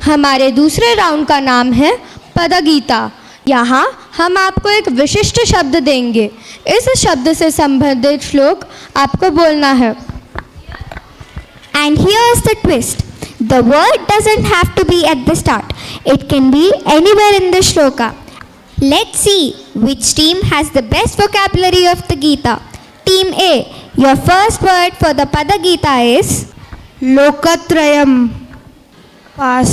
हमारे दूसरे राउंड का नाम है पदगीता। यहाँ हम आपको एक विशिष्ट शब्द देंगे। इस शब्द से संबंधित श्लोक आपको बोलना है। And here's the twist. The word doesn't have to be at the start. It can be anywhere in the shloka. Let's see which team has the best vocabulary of the Gita. Team A, your first word for the Pada Gita is लोकत्रयम्। पास।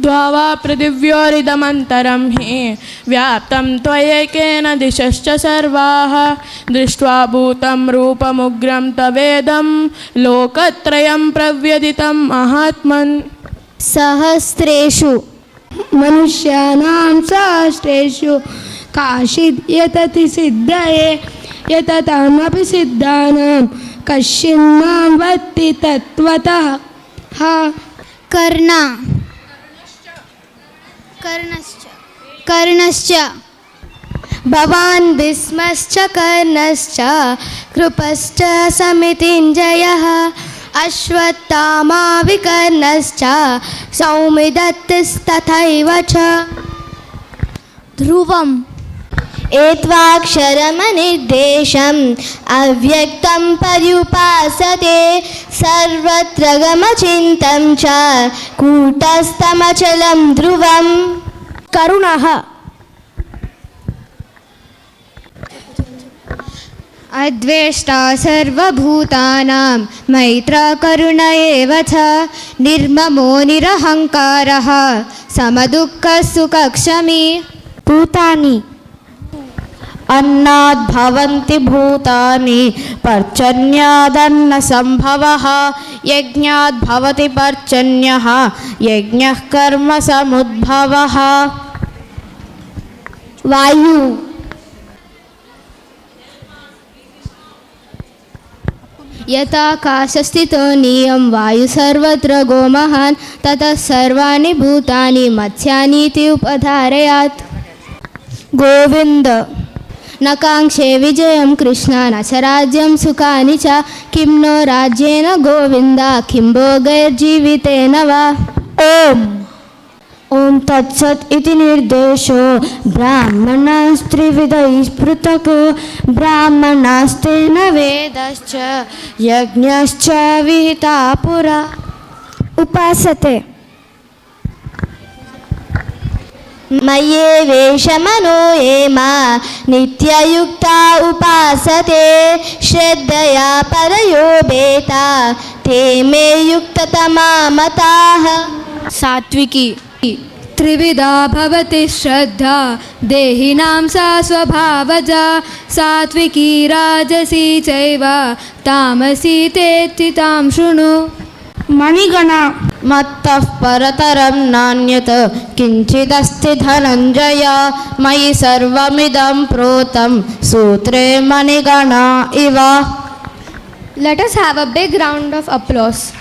द्वावा पृथिव्योरिदमन्तरं हि व्याप्तं त्वयैकेन दिशश्च सर्वाः दृष्ट्वा भूतं रूपमुग्रं तवेदं लोकत्रयं प्रव्यदितं महात्मन्। सहस्रेषु मनुष्याणां सहस्रेषु काचिद् यतति सिद्धये यततामपि सिद्धानां कश्चिन्मां वत्ति तत्त्वतः। कर्णा कर्णश्च भवान् भीष्मश्च कर्णश्च कृपश्च समितिञ्जयः अश्वत्थामा विकर्णश्च सौमिदत्तिस्तथैव च। ध्रुवम् एत्वाक्षरमनिर्देशम् अव्यक्तं पर्युपासते सर्वत्र गमचिन्तं च कूटस्थमचलं ध्रुवम्। करुणः अद्वेष्टा सर्वभूतानां मैत्रकरुण एव च निर्ममो निरहङ्कारः समदुःखसुखक्षमी। भूतानि अन्नाद्भवन्ति भूतानि पर्जन्यादन्नसम्भवः यज्ञाद्भवति पर्जन्यः यज्ञः कर्म समुद्भवः। वायु यथाकाशस्थितो नियं वायु सर्वत्र गोमहान् ततः सर्वाणि भूतानि मत्स्यानीति उपधारयात्। गोविन्द न काङ्क्षे विजयं कृष्ण न च राज्यं सुखानि च किं नो राज्येन गोविन्द किं भोगैर्जीवितेन वा। ॐ तत्सत् इति निर्देशो ब्राह्मणास्त्रिविधैः पृथक् ब्राह्मणास्तेन वेदश्च यज्ञश्च विहिता पुरा। उपासते मय्येवेष मनो ये मा नित्ययुक्ता उपासते श्रद्धया परयोपेता ते मे युक्ततमा मताः। सात्विकी त्रिविधा भवति श्रद्धा देहिनां सा स्वभावजा सात्विकी राजसी चैव तामसी तेति तां शृणु। मणिगणा मत्तः परतरं नान्यत् किञ्चिदस्ति धनञ्जय मयि सर्वमिदं प्रोतं सूत्रे मणिगणा इव। Let us have a big round of applause.